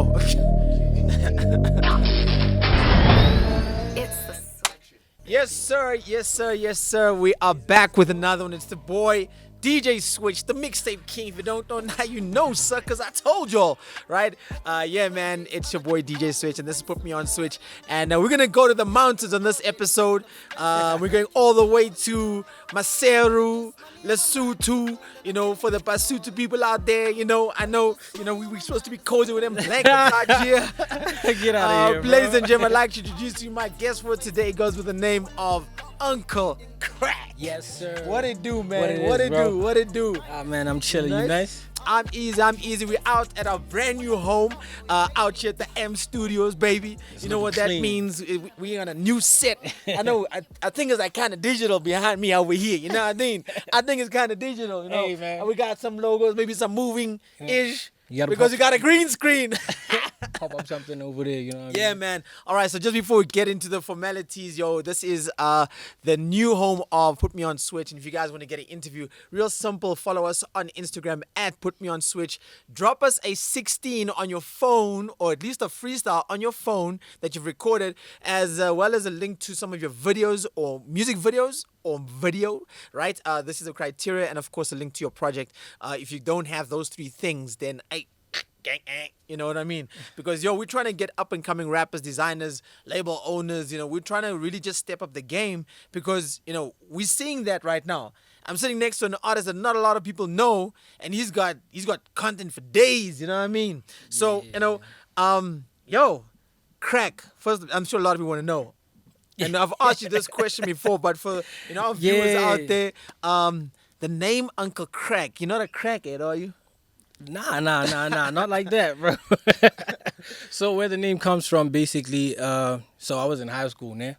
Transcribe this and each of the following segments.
go. Yes, sir. Yes, sir. Yes, sir. We are back with another one. It's the boy DJ Switch, the mixtape king. If you don't know now, you know, sir, because I told y'all, right? Yeah, man, it's your boy DJ Switch, and this is Put Me On Switch. And we're going to go to the mountains on this episode. We're going all the way to Maseru, Lesotho, you know, for the Basotho people out there. You know, I know, you know, we're supposed to be cozy with them blankets out here. Get out of here, ladies and gentlemen, I'd like to introduce to you my guest for today. It goes with the name of UNKLE KRACK. Yes, sir. What it do, man? What it do? What it do? Ah, man, I'm chilling. You nice? I'm easy. We're out at our brand new home, out here at the M Studios, baby. You know what that means? We on a new set. I know. I think it's like kind of digital behind me over here. You know what I mean? I think it's kind of digital. You know, hey, man. We got some logos, maybe some moving ish. Because we got a green screen. Pop up something over there, you know what I Yeah, mean? man. All right, so just before we get into the formalities, yo, this is the new home of Put Me On Switch. And if you guys want to get an interview, real simple, follow us on Instagram at Put Me On Switch. Drop us a 16 on your phone, or at least a freestyle on your phone that you've recorded, as well as a link to some of your videos or music videos or video, right? This is the criteria, and of course a link to your project. If you don't have those three things, then you know what I mean? Because yo, we're trying to get up and coming rappers, designers, label owners. You know, we're trying to really just step up the game, because you know we're seeing that right now. I'm sitting next to an artist that not a lot of people know, and he's got content for days. You know what I mean? So you know, yo, Crack. First, I'm sure a lot of people want to know. And I've asked you this question before, but for you know our viewers out there, the name UNKLE KRACK. You're not a crackhead, are you? Nah, not like that, bro. So where the name comes from, basically, so I was in high school, né?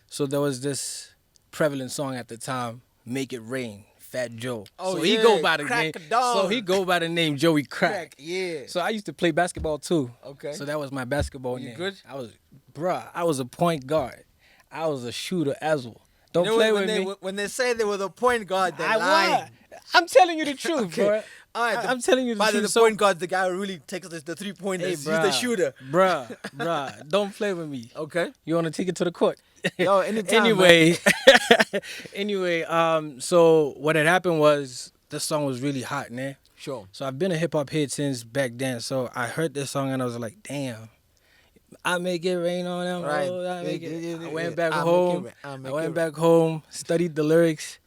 So there was this prevalent song at the time, "Make It Rain," Fat Joe. Oh, so yeah, he go by the Crack name. a dog. So he go by the name Joey Crack. Yeah. So I used to play basketball too. Okay. So that was my basketball You name. good? I was a point guard. I was a shooter as well. Don't You know, play when with they, me. When they say they were the point guard, they're I lying. was. I'm telling you the truth, Okay. bro. All right, I'm telling you the By truth. the So- point guard, the guy who really takes the 3-pointers. Hey, He's the shooter. Bruh, don't play with me. Okay. You want to take it to the court? Yo, anytime. Anyway, so what had happened was this song was really hot, man. Sure. So I've been a hip hop head since back then. So I heard this song and I was like, damn. I make it rain on them. Right. I went back home. I went back home, studied the lyrics,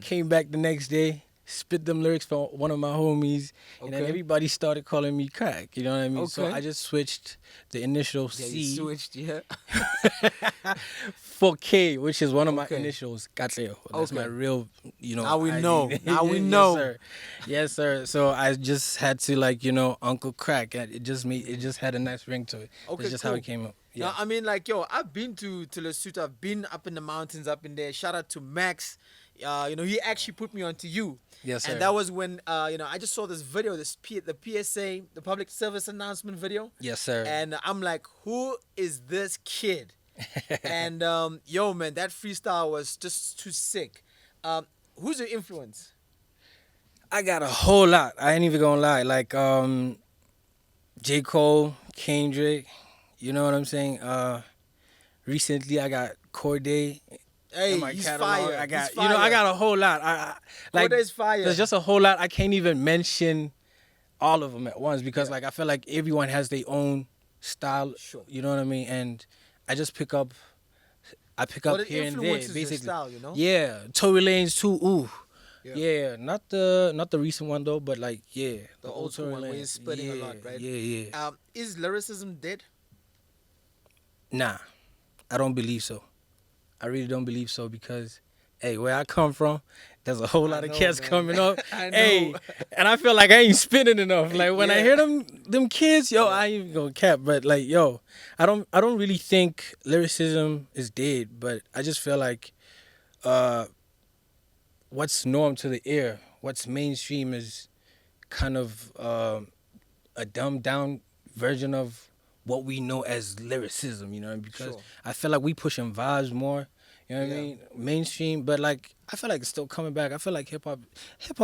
came back the next day, spit them lyrics for one of my homies, and then Okay. everybody started calling me Crack. You know what I mean? So Okay. I just switched the initial Yeah, C you switched, yeah. for K, which is one of my Okay. initials, Katleo. That's Okay. my real, you know. Now we ID. know. Now we Yes, know. sir. Yes, sir. So I just had to, like, you know, UNKLE KRACK. It just had a nice ring to it. Okay, That's just how cool. it came up. Yeah. I mean, like, yo, I've been to Lesotho. I've been up in the mountains, up in there. Shout out to Max. You know, he actually put me onto you. Yes, sir. And that was when, you know, I just saw this video, the PSA, the public service announcement video. Yes, sir. And I'm like, who is this kid? And, yo, man, that freestyle was just too sick. Who's your influence? I got a whole lot. I ain't even gonna lie. Like, J. Cole, Kendrick, you know what I'm saying? Recently I got Corday. Hey, in my he's catalog. fire. I got, He's you know, I fire. got a whole lot. I like, Corday's fire. there's just a whole lot. I can't even mention all of them at once because, like, I feel like everyone has their own style. Sure. You know what I mean? And I just pick up. I pick But up it here and there, influences your basically. style, you know? Yeah, Tory Lanez too. Ooh. Yeah. Yeah, not the recent one though, but like The old school Tory one where Lanez. he's spitting a lot, right? Yeah. Is lyricism dead? Nah, I don't believe so. I really don't believe so because, hey, where I come from, there's a whole lot of know, cats man. coming up. I know. Hey, and I feel like I ain't spitting enough. Like when I Yeah. hear them kids, yo, I ain't even gonna cap. But like, yo, I don't really think lyricism is dead. But I just feel like, what's norm to the ear, what's mainstream is kind of a dumbed down version of what we know as lyricism, you know, because Sure. I feel like we pushing vibes more, you know what I Yeah. mean? Mainstream, but like I feel like it's still coming back. I feel like hip hop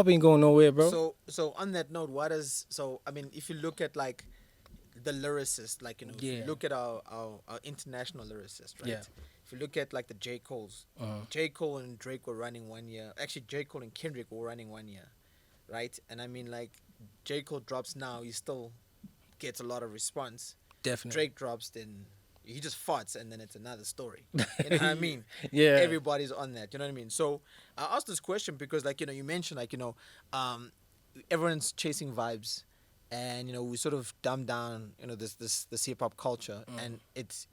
ain't going nowhere, bro. So on that note, I mean, if you look at like the lyricists, like, if you Yeah. look at our international lyricists, right? Yeah. If you look at like the J. Cole's, J. Cole and Drake were running 1 year. Actually, J. Cole and Kendrick were running 1 year, right? And I mean, like, J. Cole drops now, he still gets a lot of response. Definitely. Drake drops, then he just farts, and then it's another story. You know what I mean? Yeah. Everybody's on that. You know what I mean? So I asked this question because, like, you mentioned, like, everyone's chasing vibes, and we sort of dumb down, this hip hop culture, and it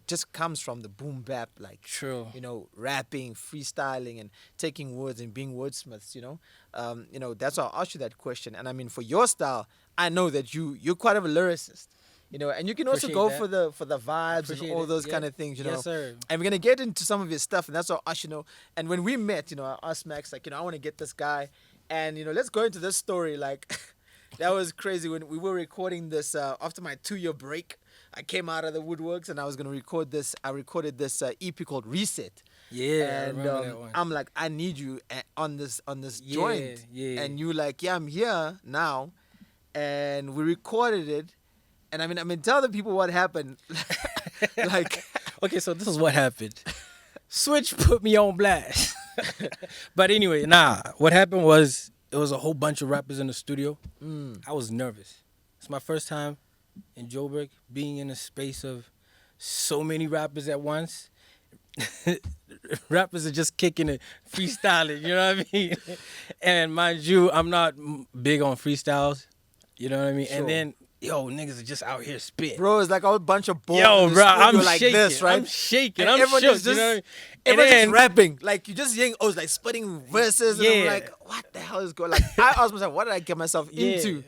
just comes from the boom bap, like, True. rapping, freestyling, and taking words and being wordsmiths. That's why I asked you that question. And I mean, for your style, I know that you're quite of a lyricist. And you can also Appreciate go that. for the vibes Appreciate and all it. those Yeah. kind of things, Yes, sir. And we're gonna get into some of your stuff, and that's what us, And when we met, I asked Max, like, I want to get this guy, and let's go into this story. Like, that was crazy when we were recording this after my 2-year break. I came out of the woodworks, and I was gonna record this. I recorded this EP called Reset. Yeah, I And remember that one. I'm like, I need you on this Yeah, joint. yeah. And you like, yeah, I'm here now, and we recorded it. And I mean, tell the people what happened. Like, Okay, so this is what happened. Switch put me on blast. But anyway, what happened was it was a whole bunch of rappers in the studio. I was nervous. It's my first time in Joburg being in a space of so many rappers at once. Rappers are just kicking it, freestyling, you know what I mean? And mind you, I'm not big on freestyles, you know what I mean? Sure. And then, niggas are just out here spitting. bro, it's like a whole bunch of balls. Yo, in the bro, studio I'm like shaking. this, right? I'm shaking. And I'm everyone shook. is You know what I mean? And everyone's then, just rapping. Like, you just hearing, like, spitting verses. And I'm Yeah. like, what the hell is going on? Like, I asked myself, what did I get myself Yeah. into?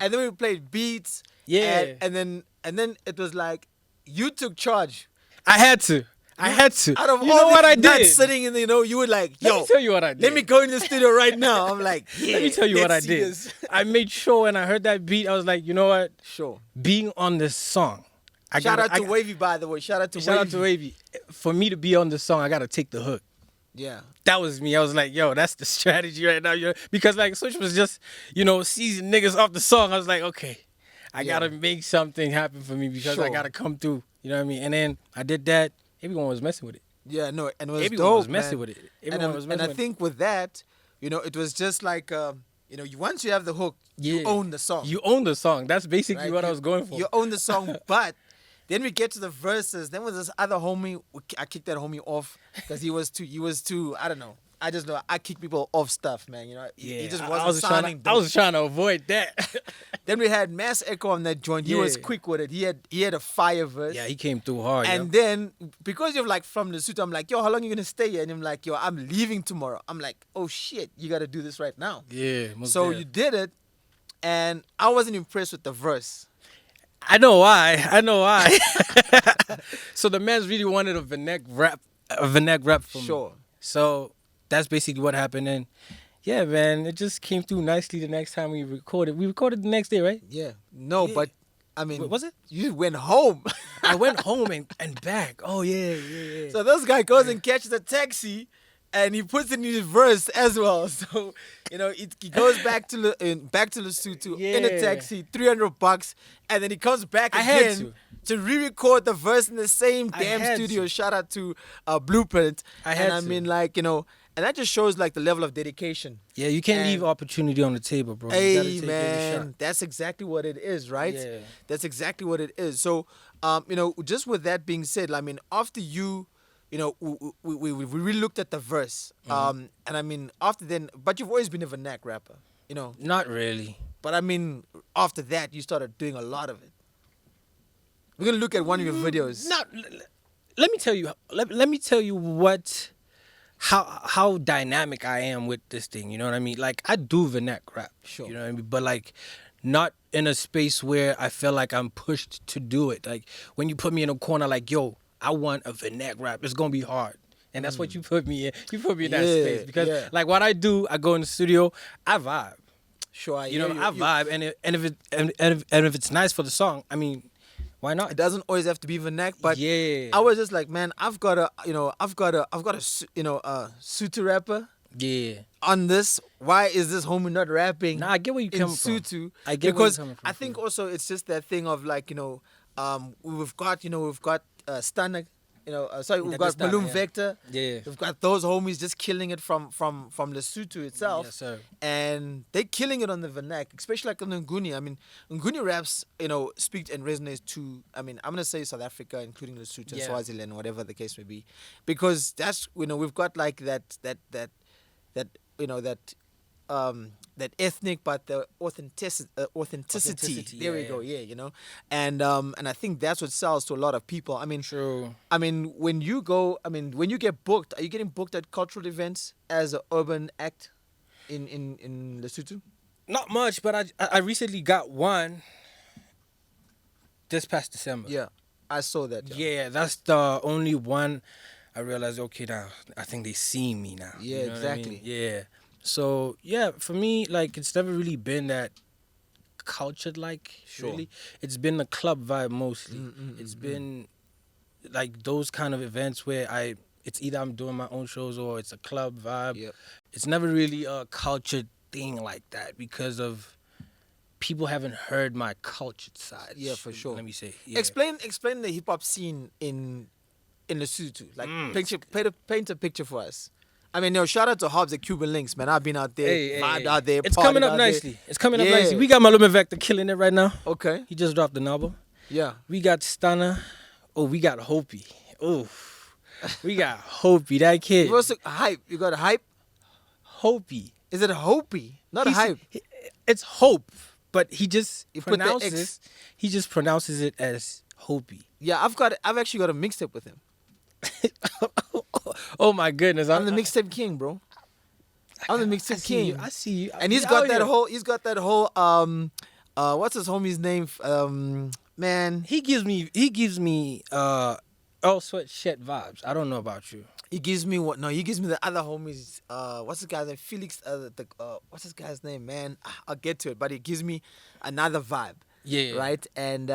And then we played beats. Yeah. And then it was like, you took charge. I had to. Out of You all know what these I nuts did? sitting in the, you were like, yo, Let me tell you what I did. let me go in the studio right now. I'm like, yeah, Let me tell you what I let's see did. this. I made sure when I heard that beat, I was like, you know what? Sure. Being on this song. Shout out to Wavy, by the way. Shout out to Wavy. For me to be on this song, I got to take the hook. Yeah. That was me. I was like, yo, that's the strategy right now. Because, like, Switch was just, seizing niggas off the song. I was like, okay, I got to make something happen for me because I Sure. got to come through. You know what I mean? And then I did that. Everyone was messing with it. Yeah, no, and it was Everyone dope, was messing man. with it. And, Everyone was messing I with it. think with that, it was just like, once you have the hook, you own the song. You own the song. That's basically right? what I was going for. You own the song, but then we get to the verses. Then with this other homie, I kicked that homie off because he was too, I don't know. I just know I kick people off stuff, man. He just I wasn't was sounding I was trying to avoid that. Then we had Mass Echo on that joint. He was Yeah. quick with it. He had a fire verse. Yeah, he came through hard. And then, because you're like from the suit, I'm like, yo, how long you gonna stay here? And I'm like, yo, I'm leaving tomorrow. I'm like, oh shit, you gotta do this right now. Yeah. most So def. you did it, and I wasn't impressed with the verse. I know why. So the man's really wanted a Vanek rap from me. Sure. So that's basically what happened. And yeah, man, it just came through nicely the next time we recorded. We recorded the next day, right? Yeah. No, Yeah. but I mean, Was it? You went home. I went home and back. Oh yeah. So this guy goes and catches a taxi, and he puts it in his verse as well. So he goes back to Lesotho in a Yeah. taxi, $300, and then he comes back I had again to re-record the verse in the same I damn had studio. to. Shout out to Blueprint. I had and to. mean, like, and that just shows like the level of dedication. Yeah, you can't And- leave opportunity on the table, bro. You gotta Hey take every shot. man, that's exactly what it is, right? Yeah. That's exactly what it is. So, just with that being said, I mean, after you, we really looked at the verse, Mm-hmm. and I mean, after then, but you've always been a Vanek rapper, Not really. But I mean, after that, you started doing a lot of it. We're gonna look at one of your videos. Let me tell you. Let me tell you how dynamic I am with this thing. You know what I mean? Like I do Vanek rap. Sure. You know what I mean? But like, not in a space where I feel like I'm pushed to do it. Like when you put me in a corner, like yo, I want a Vanek rap. It's gonna be hard. And that's what you put me in. You put me in that Yeah, space because yeah. like what I do, I go in the studio, I vibe. Sure, I vibe, and if it's nice for the song, I mean, why not? It doesn't always have to be Vanek, but Yeah. I was just like, man, I've got a Sutu rapper, Yeah. on this. Why is this homie not rapping Nah, I get where you in coming from. Sutu? I get where you're Because coming from. I think also it's just that thing of like, we've got Stunner, sorry, we've That got is Stunner, Balloon yeah. Vector. Yeah. We've got those homies just killing it from Lesotho itself. Yes, sir. And they're killing it on the vernac, especially like on Nguni. I mean, Nguni raps, speak and resonates to, I mean, I'm going to say South Africa, including Lesotho, Yeah. Swaziland, whatever the case may be. Because that's, we've got like that, that ethnic, but the authenticity. There we yeah, go. Yeah. And I think that's what sells to a lot of people. I mean, True. when you get booked, are you getting booked at cultural events as an urban act in Lesotho? Not much, but I recently got one this past December. Yeah, I saw that. Yeah, that's the only one I realized, okay, now I think they see me now. Yeah, You know what I mean? exactly. Yeah. So, yeah, for me, like, it's never really been that cultured, like, Sure. really. It's been the club vibe mostly. It's mm. been, like, those kind of events where it's either I'm doing my own shows or it's a club vibe. Yep. It's never really a cultured thing like that because of people haven't heard my cultured side. Yeah, for sure. Let me say. Yeah. Explain the hip hop scene in Lesotho. Like, paint a picture for us. I mean, shout out to Hobbs at Cuban Links, man. I've been out there, vibed out there. It's partied coming up out there. nicely. It's coming up Yeah. nicely. We got Malume Vector killing it right now. Okay. He just dropped an album. Yeah. We got Stunner. Oh, we got Hopi. Oh, we got Hopi. That kid. You also hype. You got a hype. Hopi. Is it a Hopi? Not a hype. It's Hope, but he just You put the pronounces. X. He just pronounces it as Hopi. Yeah, I've actually got a mixtape with him. Oh my goodness! I'm the mixtape king, bro. I'm the mixtape king. I see you. And he's got that whole what's his homie's name? Man, He gives me Earl Sweatshirt vibes. I don't know about you. he gives me what? No, he gives me the other homies. What's this guy's name? Felix. What's this guy's name? Man, I'll get to it. But he gives me another vibe. Yeah. Right. And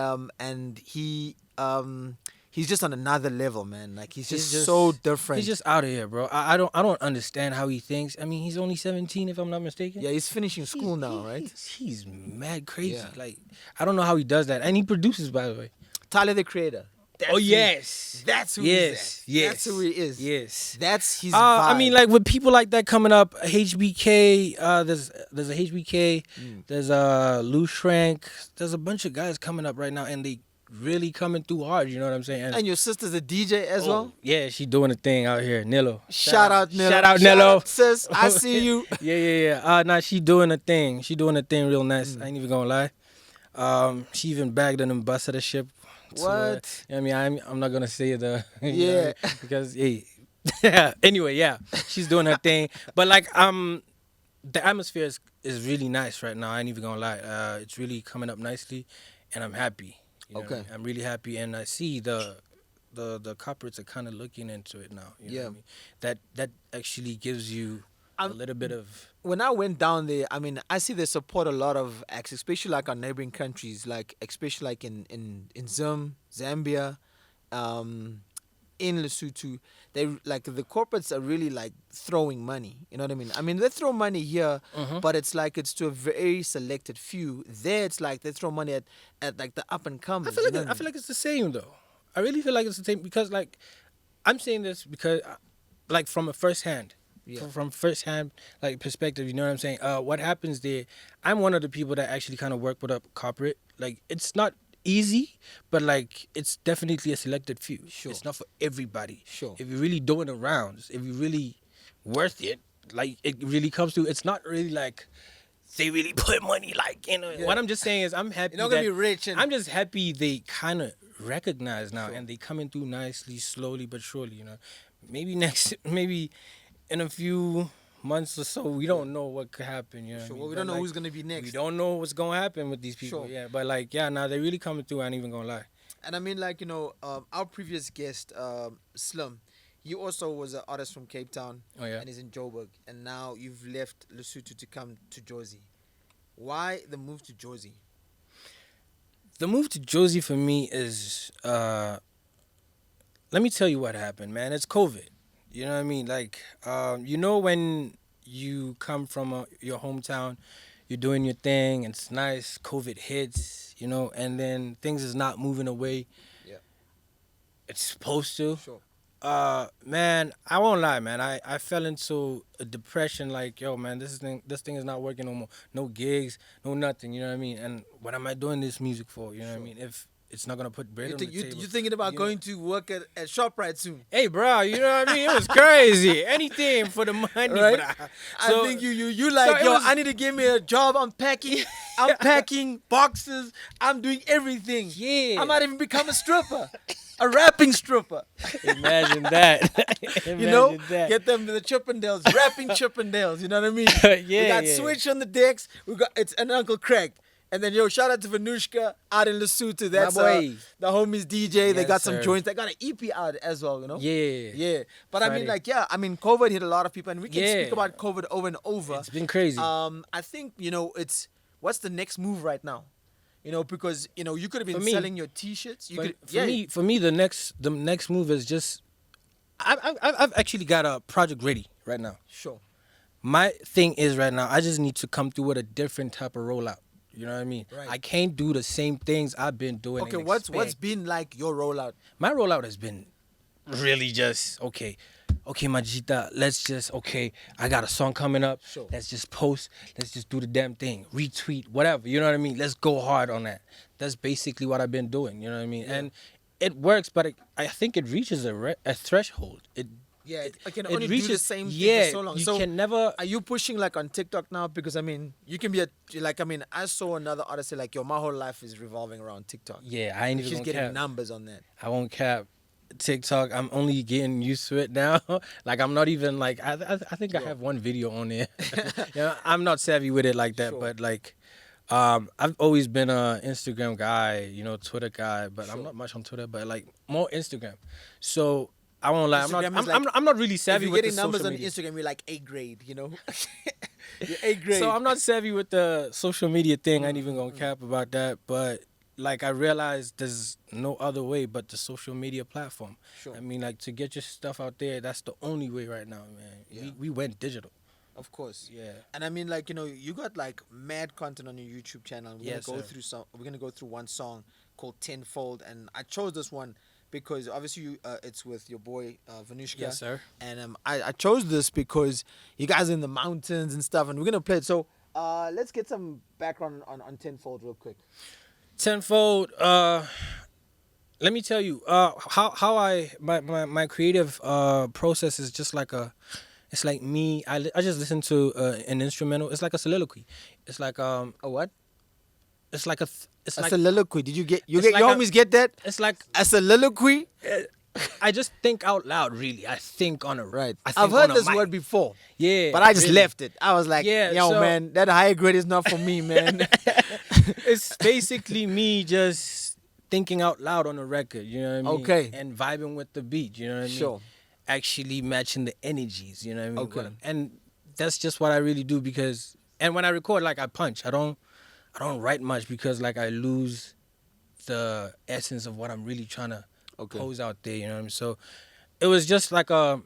he's just on another level, man. Like he's just so different. He's just out of here, bro. I don't understand how he thinks. I mean, he's only 17, if I'm not mistaken. Yeah, he's finishing school now, right? He's mad crazy. Yeah. Like, I don't know how he does that, and he produces, by the way. Tyler the Creator. Yes, That's who yes, he is. yes, That's who he is. Yes. That's his I vibe. mean, like with people like that coming up, HBK. There's a HBK. There's a Lou Shrank. There's a bunch of guys coming up right now, and they really coming through hard. You know what I'm saying? And your sister's a DJ as well? Yeah, she doing a thing out here, Nilo. Shout out, Nilo. Shout out, Nilo. Sis, I see you. Yeah. Nah, she doing a thing. She doing a thing real nice. I ain't even gonna lie. She even bagged an ambassadorship. What? I mean, I'm not gonna say the Yeah. because hey. Anyway, yeah, she's doing her thing. But like, the atmosphere is really nice right now. I ain't even gonna lie. It's really coming up nicely, and I'm happy. You know what I Okay. mean? I'm really happy, and I see the corporates are kind of looking into it now. You know what I mean? That actually gives you a little bit of. When I went down there, I mean, I see they support a lot of acts, especially like our neighboring countries, like especially like in Zambia, in Lesotho. They like the corporates are really like throwing money. You know what I mean? I mean, they throw money here, but it's like it's to a very selected few. There, it's like they throw money at like the up and comers. I feel like it's the same though. I really feel like it's the same because like I'm saying this because like from a first hand. Yeah. From first hand like perspective, you know what I'm saying? What happens there, I'm one of the people that actually kind of work with a corporate. Like it's not easy, but like it's definitely a selected few. Sure. It's not for everybody. Sure. If you're really doing the rounds, if you're really worth it, like it really comes to, it's not really like they really put money like, you know. Yeah. What I'm just saying is I'm happy You're not gonna be rich and I'm just happy they kind of recognize now and they coming through nicely, slowly but surely, you know. Maybe in a few months or so, we don't know what could happen. You know, Sure. what I Well, mean? we But, don't know like, who's gonna be next. We don't know what's gonna happen with these people. Sure. Yeah, but like, yeah, now they're really coming through. I ain't even gonna lie. And I mean, like, our previous guest, Slim, he also was an artist from Cape Town. Oh, yeah? And he's in Joburg. And now you've left Lesotho to come to Jersey. Why the move to Jersey? The move to Jersey for me is, let me tell you what happened, man. It's COVID. You know what I mean? Like, when you come from your hometown, you're doing your thing, and it's nice. COVID hits, you know, and then things is not moving away. Yeah. It's supposed to. Sure. Man, I won't lie, man. I fell into a depression. Like, yo, man, this thing is not working no more. No gigs, no nothing. You know what I mean? And what am I doing this music for? You know what I mean? If it's not gonna put bread on the table. You're thinking about you going to work at ShopRite soon. Hey, bro, you know what I mean? It was crazy. Anything for the money, Right? bruh. I think you like, it yo, was- I need to give me a job. I'm packing boxes. I'm doing everything. Yeah. I might even become a stripper. A rapping stripper. Imagine that. You know? Imagine that. Get them the Chippendales, rapping Chippendales, you know what I mean? Yeah, We got yeah. Switch on the decks. It's an Uncle Crack. And then, yo, shout out to Vanushka out in Lesotho. That's boy. the homies DJ. They Yes, got some sir. joints. They got an EP out as well, you know? Yeah. Yeah. But I mean, Friday. COVID hit a lot of people, and we can Yeah. speak about COVID over and over. It's been crazy. I think, it's what's the next move right now? Because you could have been For me- selling your T-shirts. You could, For me, the next move is just I've actually got a project ready right now. Sure. My thing is right now, I just need to come through with a different type of rollout. You know what I mean? Right. I can't do the same things I've been doing. Okay, and what's expect. been like your rollout? My rollout has been really just okay, Majita, let's just I got a song coming up. Sure. Let's just post. Let's just do the damn thing. Retweet, whatever. You know what I mean? Let's go hard on that. That's basically what I've been doing. You know what I mean? Yeah. And it works, but I think it reaches a threshold. I can it only do the reaches- same thing yeah, for so long. you So can never. are you pushing like on TikTok now? Because I mean, you can be I saw another artist say like, yo, my whole life is revolving around TikTok. Yeah, I ain't even She's gonna getting cap. numbers on that. I won't cap. TikTok, I'm only getting used to it now. Like I'm not even like I think I have one video on there. I'm not savvy with it like that, Sure. but like I've always been a Instagram guy, Twitter guy, but Sure. I'm not much on Twitter, but like more Instagram. So I won't lie, Instagram is like- I'm not really If savvy you're with getting the numbers social on media. Instagram, you're like A grade, You're A grade. So I'm not savvy with the social media thing. I ain't even gonna cap about that, but like I realized there's no other way but the social media platform. Sure. I mean, like to get your stuff out there, that's the only way right now, man. Yeah. We went digital. Of course. Yeah. And I mean, like, you got like mad content on your YouTube channel. And Yes, sir. We're gonna go through one song called Tenfold, and I chose this one because obviously it's with your boy Vanushka. Yes, sir. And I chose this because you guys are in the mountains and stuff, and we're gonna play it. So let's get some background on Tenfold real quick. Tenfold. Let me tell you, how my creative process is just like it's like me. I just listen to an instrumental. It's like a soliloquy. It's like A what? It's like a A soliloquy. Did you get It's like your a- homies get that? it's like A soliloquy? I just think out loud. Really, I think on a Right. I think I've heard on a this mic. word before. Yeah, But I just really. left it. I was like, Yeah, yo, so- man, that higher grade is not for me, man. It's basically me just thinking out loud on the record. You know what I mean? Okay. And vibing with the beat. You know what I mean? Sure. Actually matching the energies. You know what I mean? Okay. And that's just what I really do because. And when I record, like I punch. I don't write much because like I lose the essence of what I'm really trying to Okay. pose out there. You know what I mean? So it was just like a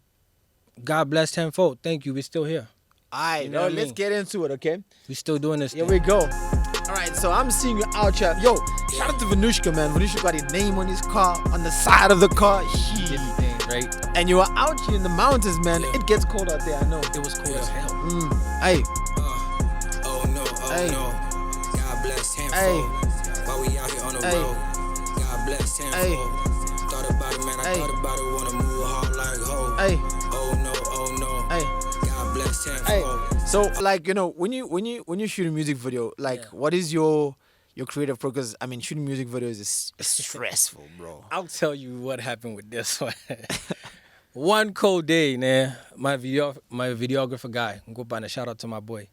God bless Tenfold. Thank you. We're still here. All right, You know what I let's mean? get into it, okay? We're still doing this. Here thing. we go. All right, so I'm seeing you out here. Yo, shout out to Vanushka, man. Vanushka got his name on his car, on the side of the car. Did Shit. things, right? And you are out here in the mountains, man. Yeah. It gets cold out there, I know. It was cool as hell. Hey, Oh no, oh Hey. no. God bless Tenfold. Hey. While we out here on the Hey. road. God bless Tenfold. Hey. Thought about it, man. I Hey. thought about it. Wanna move hard like ho. hey, Oh no, oh no. hey, God bless hey. Tenfold. So, like, when you shoot a music video, like, Yeah. what is your creative process? I mean, shooting music videos is stressful, bro. I'll tell you what happened with this one. One cold day, man. My videographer guy, go by the shout out to my boy.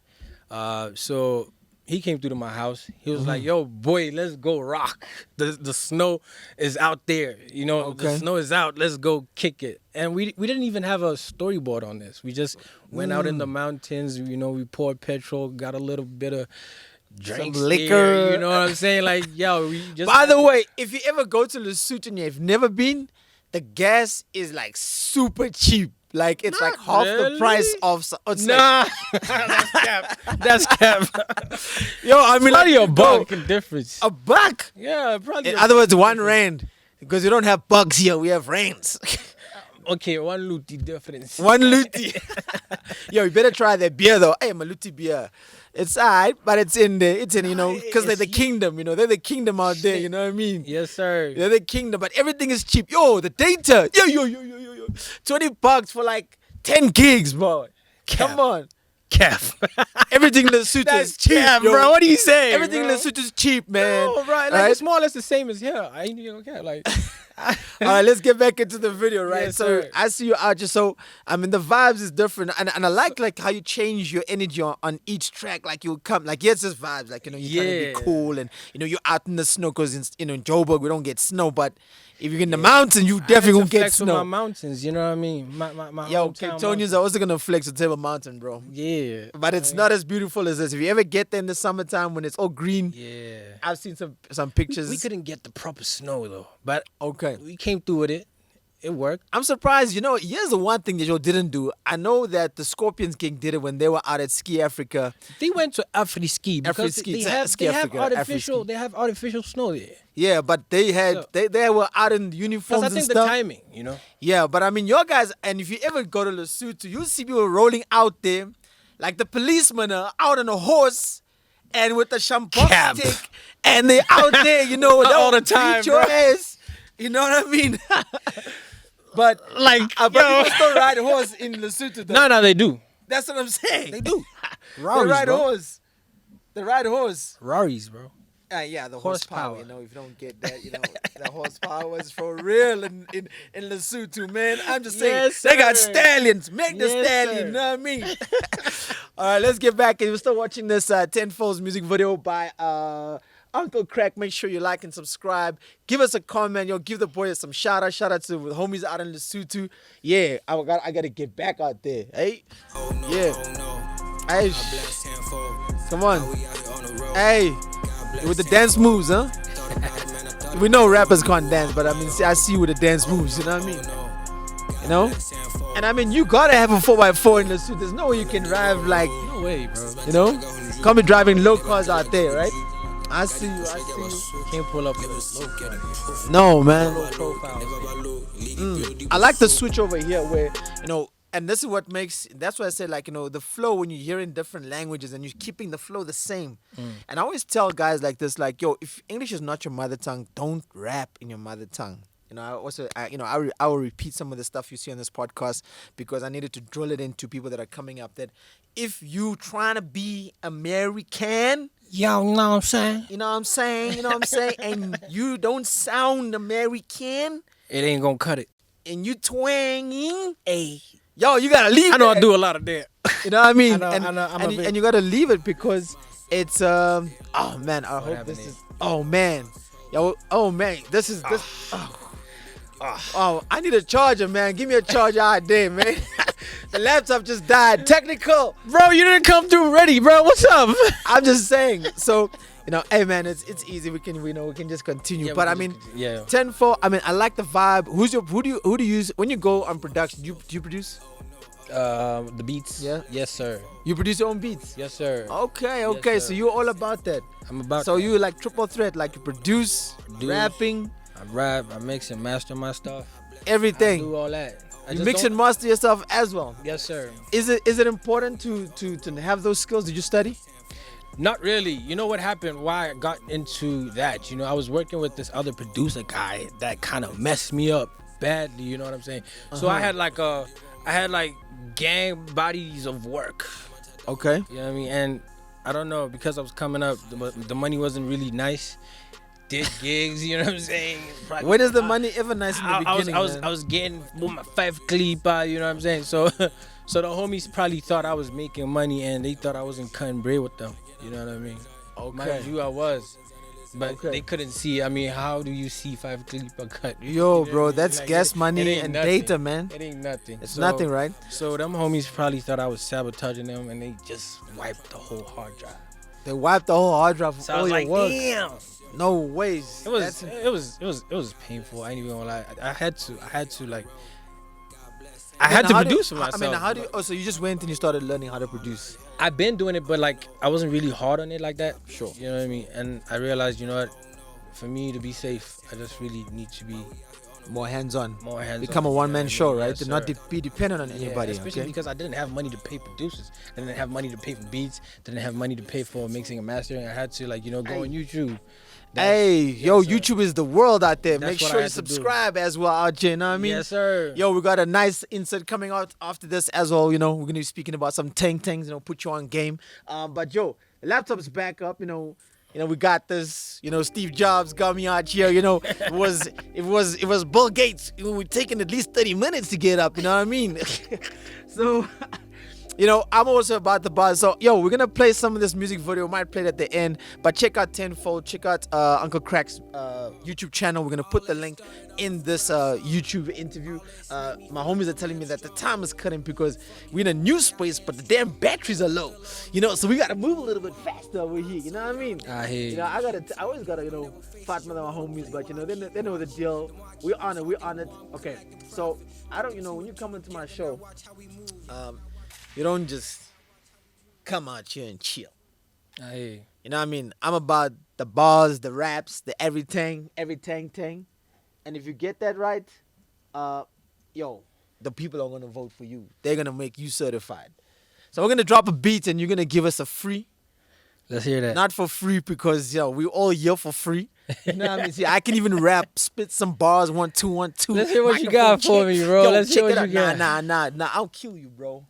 So he came through to my house. He was like, "Yo, boy, let's go rock. The snow is out there. Okay. The snow is out. Let's go kick it." And we didn't even have a storyboard on this. We just went out in the mountains. We poured petrol, got a little bit of drinks liquor. there, you know what I'm saying? Like, yo, we just. By the way, if you ever go to Lesotho and you've never been, the gas is like super cheap. Like it's like half the really? price of. It's Nah, that's cap. That's cap. Yo, I mean, Probably like, a bro, buck difference. a buck. Yeah, probably. In a other words, buck one difference. rand. Because we don't have bugs here, we have rands. Okay, one luti difference. One luti. Yo, you better try their beer though. Hey, Maluti beer. It's alright, but it's in there. It's in, because they're the kingdom, They're the kingdom out there, you know what I mean? Yes, sir. They're the kingdom, but everything is cheap. Yo, the data. Yo. $20 for like 10 gigs, bro. Come on. Calf. Everything in Lesotho That's is cheap, cap, yo. bro. What are you saying? Everything in bro? Lesotho is cheap, man. No, right. Like it's more or less the same as here. I ain't even care. Like, All right, let's get back into the video, right? Yes, so sir. I see you out just so I mean the vibes is different, and I like how you change your energy on each track. Like you come like it's just vibes, like you're trying to Yeah. be cool, and you're out in the snow because in Joburg we don't get snow, but if you're in the mountain, you definitely gonna get flex with my snow. mountains. You know what I mean? My Yo, hometown Capetonians are also gonna flex the Table Mountain, bro. mountain. Yeah, But it's not as beautiful as this. If you ever get there in the summertime when it's all green, yeah. I've seen some pictures. We couldn't get the proper snow though, but Okay. we came through with it. It worked. I'm surprised. Here's the one thing that you didn't do. I know that the Scorpions King did it when they were out at Ski Africa. They went to Afri-Ski because Afri-Ski, they it's have, Ski they have Africa, artificial. Afri-Ski. They have artificial snow there. Yeah, but they had So- they were out in uniforms Because I and think the stuff. timing, Yeah, but I mean, your guys, and if you ever go to Lesotho, you'll see people rolling out there, like the policemen are out on a horse and with a shampoo Cap. stick, and they're out there, All the they'll time, beat your bro. ass. You know what I mean? But but yo. people still ride horse in Lesotho. Though. No, they do. That's what I'm saying. They do. They Raris, ride bro. horse. They ride horse. Raris, bro. Yeah, the horsepower. Horsepower. If you don't get that, the horsepower is for real in Lesotho, man. I'm just saying, Yes, they got sir. stallions. Make the Yes, stallion, sir. you know what I mean? All right, let's get back. We're still watching this Tenfold's music video by UNKLE KRACK. Make sure you like and subscribe. Give us a comment. Give the boys some shout out. Shout out to the homies out in Lesotho. Yeah, I got to get back out there. Hey, Oh no, Yeah. oh no. hey, God bless tenfold. come on. We out here on the road. Hey, God bless with the dance moves, huh? Thought about it, man. I thought We know rappers can't dance, but I mean, see, I see you with the dance moves, you know what I mean? You know? tenfold. And I mean, you gotta have a 4x4 in the suit. There's no way you can drive like, No way, bro. Can't be driving low cars out there, right? I see you. Can't pull up with a slow car. No, man. Profile. I like the switch over here where, and this is what makes, that's why I say, like, the flow when you're hearing different languages and you're keeping the flow the same. And I always tell guys like this, like, yo, if English is not your mother tongue, don't rap in your mother tongue. I will repeat some of the stuff you see on this podcast because I needed to drill it into people that are coming up that if you trying to be American, Yo, you know what I'm saying? you know what I'm saying, and you don't sound American It ain't gonna cut it. and you twanging, hey, yo, you gotta leave I know that. I do a lot of that. You know what I mean? I know, and, I'm a bit- and you gotta leave it because it's oh man, I hope happened this is- is oh man, this is this oh I need a charger, man. Give me a charger out there, man. The laptop just died. Technical. Bro, you didn't come through ready, bro. What's up? I'm just saying. So, hey man, it's easy. We can just continue. Yeah, but we I can mean, just- yeah. 10-4. I mean, I like the vibe. Who do you use when you go on production? Do you produce? The beats. Yeah. Yes, sir. You produce your own beats? Yes, sir. Okay. Yes, So sir. you're all about that. I'm about. So that. you like triple threat, like you produce, rapping, I rap. I mix and master my stuff. I everything. do all that. I You just mix don't- and master yourself as well. Yes, sir. Is it important to have those skills? Did you study? Not really. You know what happened? Why I got into that? I was working with this other producer guy that kind of messed me up badly. You know what I'm saying? So I had like gang bodies of work. Okay. You know what I mean? And I don't know, because I was coming up, the money wasn't really nice. Did gigs, you know what I'm saying? When is the money ever nice in the beginning? I was getting with my 5 clip, you know what I'm saying? So the homies probably thought I was making money and they thought I wasn't cutting bread with them. You know what I mean? Okay. Mind you, I was. But Okay. they couldn't see. I mean, how do you see 5 clip a cut? Yo, You know what I bro, mean? that's Like, gas it money ain't and nothing. data, man. It ain't nothing. It's So- nothing, right? So them homies probably thought I was sabotaging them and they just wiped the whole hard drive. They wiped the whole hard drive So of I all was your like, work. damn. No ways. It was painful. I ain't even gonna lie. I had to like I had Then to how do- produce for I myself. mean, how do you, oh, so you just went and you started learning how to produce? I've been doing it, but like I wasn't really hard on it like that. Sure. You know what I mean? And I realized, you know what? For me to be safe, I just really need to be More hands-on. more hands-on. Become a one-man show, right? Yes, to not sir. be dependent on Yeah, anybody. especially Okay. because I didn't have money to pay producers. I didn't have money to pay for beats. Didn't have money to pay for mixing and mastering. I had to go on YouTube. Hey, yo, sir. YouTube is the world out there. That's Make what I sure you had to do. subscribe as well out here. You know what I mean? Yes, sir. Yo, we got a nice insert coming out after this as well. You know, we're gonna be speaking about some things. You know, put you on game. But yo, the laptop's back up. You know, we got this. You know, Steve Jobs got me out here. You know, it was Bill Gates. You know, we're taking at least 30 minutes to get up. You know what I mean? So. You know, I'm also about the buzz. So, yo, we're going to play some of this music video. We might play it at the end. But check out Tenfold. Check out Uncle Crack's YouTube channel. We're going to put the link in this YouTube interview. My homies are telling me that the time is cutting because we're in a new space, but the damn batteries are low. You know, so we got to move a little bit faster over here. You know what I mean? I hear you. You know, I always got to, fight with my homies. But, you know, they know the deal. We're on it. Okay. So, when you come into my show, you don't just come out here and chill. I hear you. You know what I mean? I'm about the bars, the raps, the everything. And if you get that right, the people are gonna vote for you. They're gonna make you certified. So we're gonna drop a beat and you're gonna give us a free. Let's hear that. Not for free because we all here for free. You know what I mean? See, I can even rap, spit some bars, 1 2 1 2. Let's hear what you got for me, bro. Let's hear what you got. Nah, I'll kill you, bro.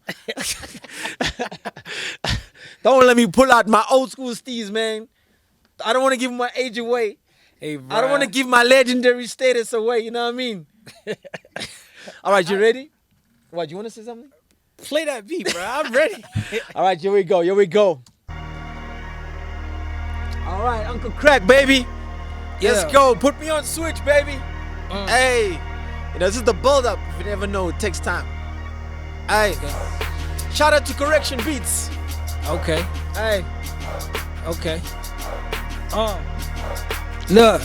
Don't let me pull out my old school steez, man. I don't want to give my age away. Hey, bro. I don't want to give my legendary status away. You know what I mean? All right, you ready? What, you want to say something? Play that beat, bro. I'm ready. All right, here we go. All right, Uncle Crack, baby. Let's Yeah. go. Put me on switch, baby. Hey, this is the build-up. If you never know, it takes time. Hey, shout out to Correction Beats. Okay. Hey, Okay. Look.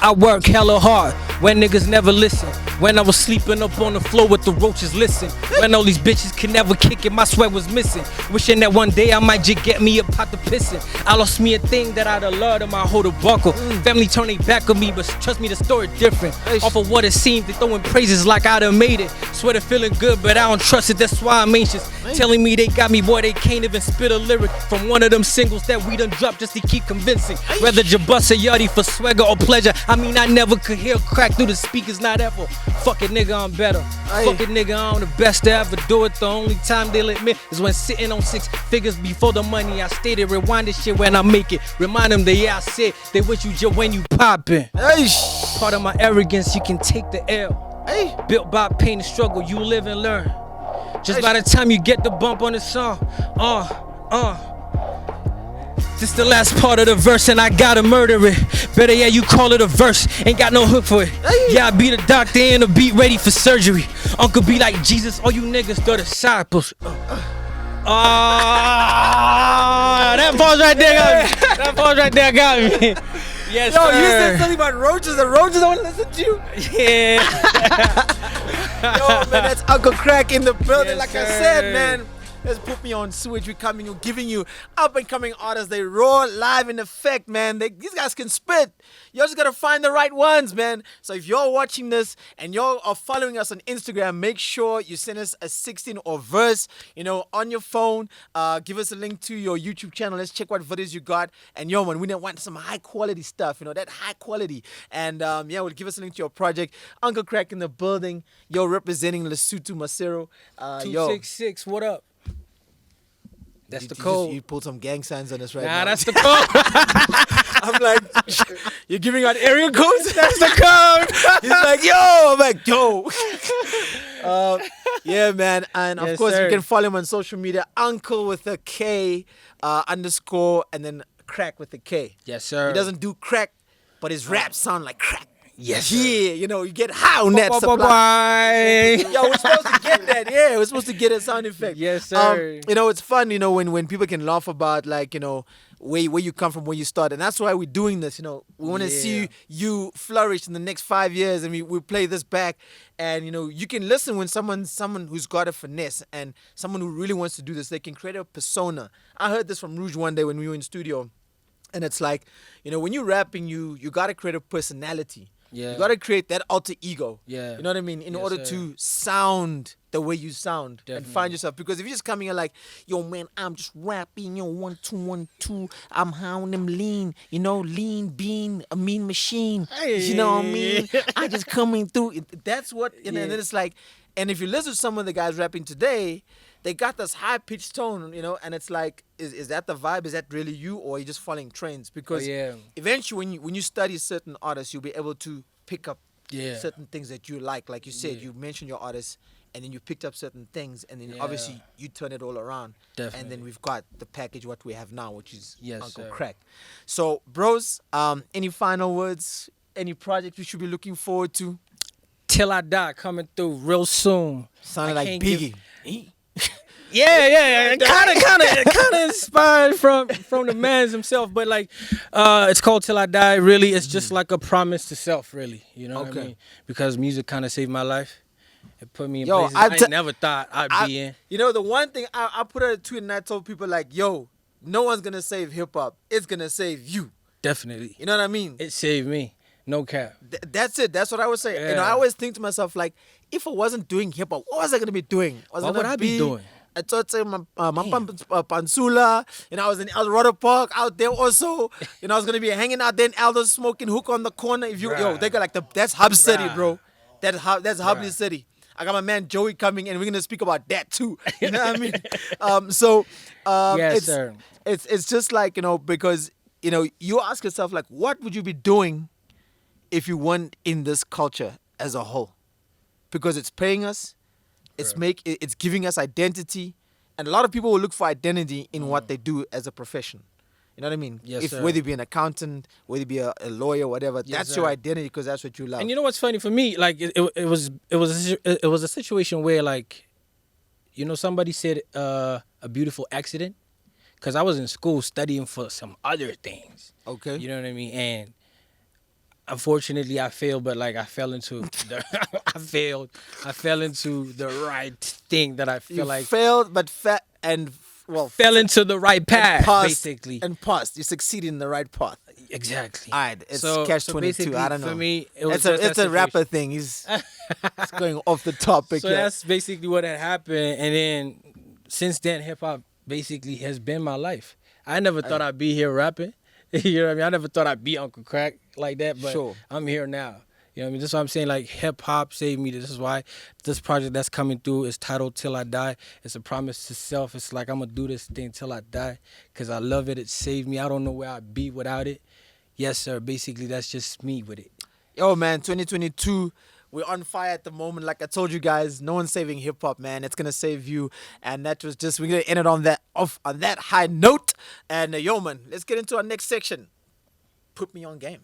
I work hella hard when niggas never listen. When I was sleeping up on the floor with the roaches, listen. When all these bitches could never kick it, my sweat was missing. Wishing that one day I might just get me a pot of pissing. I lost me a thing that I'd have loved in my whole buckle. Family turned their back on me, but trust me, the story different. Off of what it seemed, they throwing praises like I done made it. Swear they're feeling good, but I don't trust it, that's why I'm anxious. Telling me they got me, boy, they can't even spit a lyric from one of them singles that we done dropped just to keep convincing. Whether you bust a yardie for swagger or pleasure, I mean, I never could hear crack through the speakers, not ever. Fuck it, nigga, I'm better. Fuck it, nigga, I'm the best to ever do it. The only time they'll admit is when sitting on 6 figures before the money. I stated, rewind this shit when I make it. Remind them that, yeah, I said, they wish you just when you poppin'. hey, Part of my arrogance, you can take the L. hey. Built by pain and struggle, you live and learn. Just by the time you get the bump on the song, this the last part of the verse and I gotta murder it. Better yeah, you call it a verse, ain't got no hook for it. Yeah, I be the doctor and the beat ready for surgery. Uncle be like Jesus, all you niggas the disciples. That pause right there got me. That pause right there got me. Yes, Yo, sir. you said something about roaches. The roaches don't listen to you. Yeah. Yo, man, that's Uncle Crack in the building. Yes, Like I said, sir. man. Let's put me on switch. We're coming, giving you up and coming artists. They raw, live in effect, man. These guys can spit. You just gotta find the right ones, man. So if you're watching this and you are following us on Instagram, make sure you send us a 16 or verse, on your phone. Give us a link to your YouTube channel. Let's check what videos you got. And yo, man, we want some high quality stuff. That high quality. And we'll give us a link to your project. Uncle Crack in the building. Yo, representing Lesotho Masero. 266, what up? That's the code. You pulled some gang signs on us right Nah, now. that's the code. I'm like, you're giving out area codes? That's the code. He's like, yo. I'm like, yo. Yeah, man. And of Yes, course, sir. you can follow him on social media. Uncle with a K _ and then Crack with a K. Yes, sir. He doesn't do crack, but his raps sound like crack. Yes, sir. Yeah, you know, you get high on that supply. Bye-bye. Yo, we're supposed to get that. Yeah, we're supposed to get a sound effect. Yes, sir. You know, it's fun, you know, when people can laugh about, like, you know, where you come from, where you start. And that's why we're doing this, you know. We want to see Yeah. you flourish in the next 5 years, and we play this back. And, you know, you can listen when someone who's got a finesse and someone who really wants to do this, they can create a persona. I heard this from Rouge one day when we were in studio. And it's like, you know, when you're rapping, you got to create a personality. Yeah. You got to create that alter ego. Yeah. You know what I mean? In Yes, order sir. to sound the way you sound and Definitely. find yourself. Because if you're just coming in like, yo, man, I'm just rapping, yo, 1 2 1 2, I'm hounding them lean, you know, lean being a mean machine. You know what I mean? I just coming through. That's what, you know, and then it's like, and if you listen to some of the guys rapping today, they got this high pitched tone, you know, and it's like, is that the vibe? Is that really you, or are you just following trends? Because yeah. eventually, when you study certain artists, you'll be able to pick up Yeah. certain things that you like. Like you said, Yeah. you mentioned your artists, and then you picked up certain things, and then Yeah. obviously you turn it all around. And Definitely. then we've got the package what we have now, which is Yes, Uncle sir. Crack. So, bros, any final words? Any project we should be looking forward to? Till I Die coming through real soon. Sounded I like can't Biggie. Yeah. Kind of inspired from the man's himself, but like, it's called Till I Die. Really, it's just like a promise to self. Really, you know what Okay. I mean? Because music kind of saved my life. It put me in Yo, places I never thought I'd be in. You know, the one thing I put out a tweet and I told people like, yo, no one's gonna save hip hop. It's gonna save you. Definitely, You know what I mean? it saved me. No cap. That's it. That's what I would say. You know, Yeah. I always think to myself like, if I wasn't doing hip hop, what was I gonna be doing? What would I be doing? I thought my Pansula, you know, I was in Eldorado Park out there also. You know, I was gonna be hanging out there in Aldo smoking hook on the corner. If you yo, Right. they got like that's Hub City, Right. bro. That's Hubley Right. City. I got my man Joey coming, and we're gonna speak about that too. You know what I mean? So Yes, it's sir. it's just like, you know, because, you know, you ask yourself like, what would you be doing if you weren't in this culture as a whole? Because it's paying us, it's giving us identity, and a lot of people will look for identity in what they do as a profession. You know what I mean? Yes, sir. Whether you be an accountant, whether you be a lawyer, whatever, Yes, that's your sir. identity because that's what you love. And you know what's funny for me? Like it was a situation where, like, you know, somebody said a beautiful accident, because I was in school studying for some other things. Okay. You know what I mean? And unfortunately, I failed, but like I fell into I fell into the right thing that I feel You like failed, but fell into the right path, passed, basically. and passed. You succeeded in the right path. Exactly. All right, it's So- catch so 22. basically, I don't know. for me, it was it's just that a rapper situation. thing. He's it's going off the topic. So yeah. that's basically what had happened, and then since then, hip hop basically has been my life. I never thought I'd be here rapping. You know what I mean? I never thought I'd be Uncle Crack like that, but Sure. I'm here now. You know what I mean? That's what I'm saying. Like, hip hop saved me. This is why this project that's coming through is titled Till I Die. It's a promise to self. It's like, I'm going to do this thing till I die because I love it. It saved me. I don't know where I'd be without it. Yes, sir. Basically, that's just me with it. Yo, man, 2022, we're on fire at the moment. Like I told you guys, no one's saving hip hop, man. It's gonna save you. And that was just, we're gonna end it on that high note. And yo, man, let's get into our next section. Put me on game.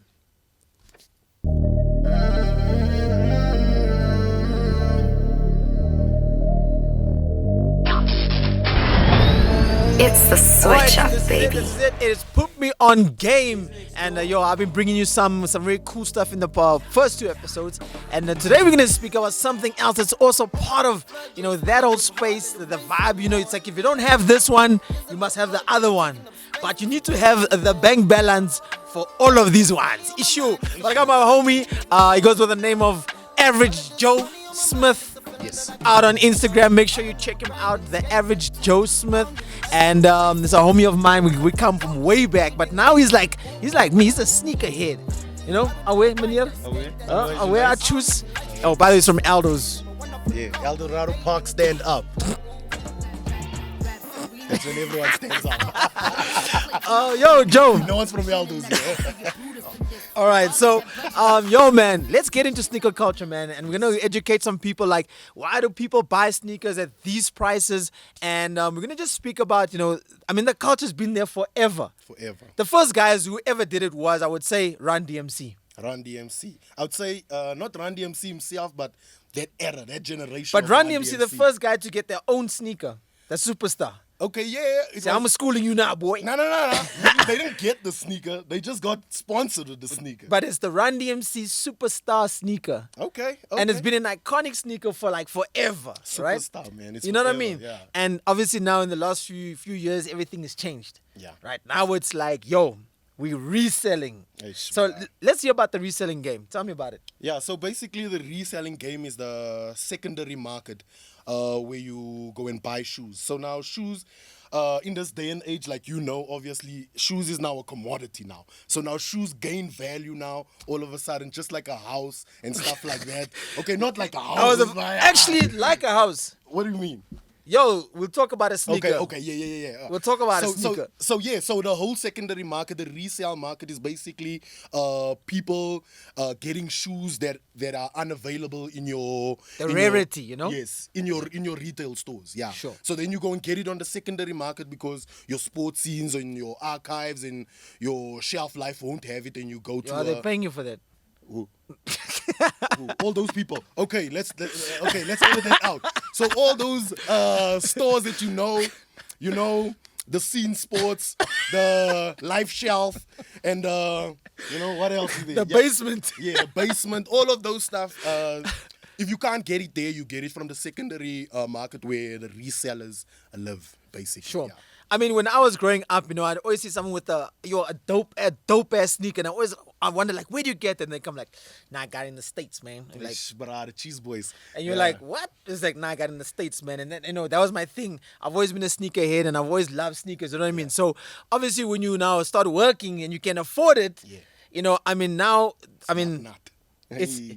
It's the switch up, this is it, baby. this is it. It is Put Me On Game. And yo, I've been bringing you some really cool stuff in the first 2 episodes. And today we're going to speak about something else that's also part of, you know, that whole space, the vibe. You know, it's like if you don't have this one, you must have the other one. But you need to have the bank balance for all of these ones. Issue. But I got my homie. He goes with the name of Average Joe Smith. Yes. Out on Instagram, make sure you check him out, the Average Joe Smith. And there's a homie of mine. We come from way back, but now he's like me. He's a sneakerhead. You know, away, Manier. Away, I choose. Oh, by the way, it's from Aldo's. Yeah, Eldorado Park stand up. That's when everyone stands up. Yo, Joe. No one's from Aldo's here. All right, so, yo, man, let's get into sneaker culture, man, and we're gonna educate some people. Like, why do people buy sneakers at these prices? And we're gonna just speak about, you know, I mean, the culture's been there forever. Forever. The first guys who ever did it was, I would say, Run DMC. Run DMC. I would say not Run DMC himself, but that era, that generation. But of Run DMC, the first guy to get their own sneaker, the superstar. Okay, yeah. It See, I'm schooling you now, boy. No. They didn't get the sneaker. They just got sponsored with the sneaker. But it's the Run DMC superstar sneaker. Okay. And it's been an iconic sneaker for like forever, right? Superstar, man. It's You know what I forever, mean? Yeah. And obviously now in the last few years, everything has changed. Yeah. Right now it's like, yo, we're reselling. Eish, So bruh. let's hear about the reselling game. Tell me about it. Yeah, so basically the reselling game is the secondary market where you go and buy shoes. So now shoes, in this day and age, like obviously, shoes is now a commodity now. So now shoes gain value now, all of a sudden, just like a house and stuff like that. Okay, not like a house. it's like- Actually like a house. What do you mean? Yo, we'll talk about a sneaker. Okay, yeah. We'll talk about a so, sneaker. So the whole secondary market, the resale market is basically people getting shoes that are unavailable in your rarity, Yes, in your retail stores. Yeah. Sure. So then you go and get it on the secondary market because your sports scenes and your archives and your shelf life won't have it, and you go to Are they paying you for that? Who? All those people. Okay, let's edit that out. So all those stores that the Scene Sports, the Life Shelf, and what else is there? The basement. Yeah, the basement. All of those stuff. If you can't get it there, you get it from the secondary market where the resellers live, basically. Sure. Yeah. I mean, when I was growing up, I'd always see someone with a dope ass sneaker, and I wonder like, where do you get it? And they come like, nah, I got it in the States, man. And like, The cheese boys. and you're like, what? It's like, nah, I got it in the States, man. And then that was my thing. I've always been a sneakerhead, and I've always loved sneakers. You know what I mean? So obviously, when you now start working and you can afford it, Yeah. It's Hey.